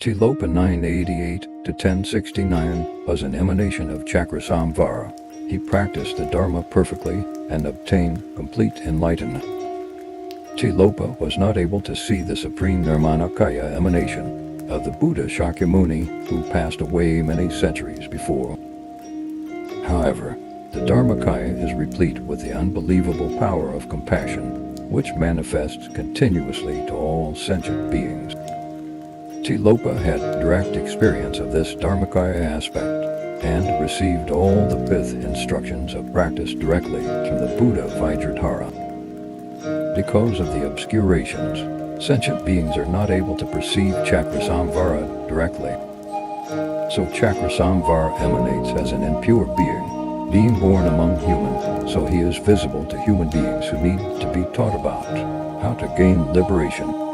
Tilopa 988 to 1069 was an emanation of Chakrasamvara. He practiced the dharma perfectly and obtained complete enlightenment. Tilopa was not able to see the supreme nirmanakaya emanation of the Buddha Shakyamuni, who passed away many centuries before. However, the dharmakaya is replete with the unbelievable power of compassion, which manifests continuously to all sentient beings. Tilopa had direct experience of this dharmakaya aspect and received all the pith instructions of practice directly from the Buddha Vajradhara. Because of the obscurations, sentient beings are not able to perceive Chakrasamvara directly. So Chakrasamvara emanates as an impure being born among humans, so he is visible to human beings who need to be taught about how to gain liberation.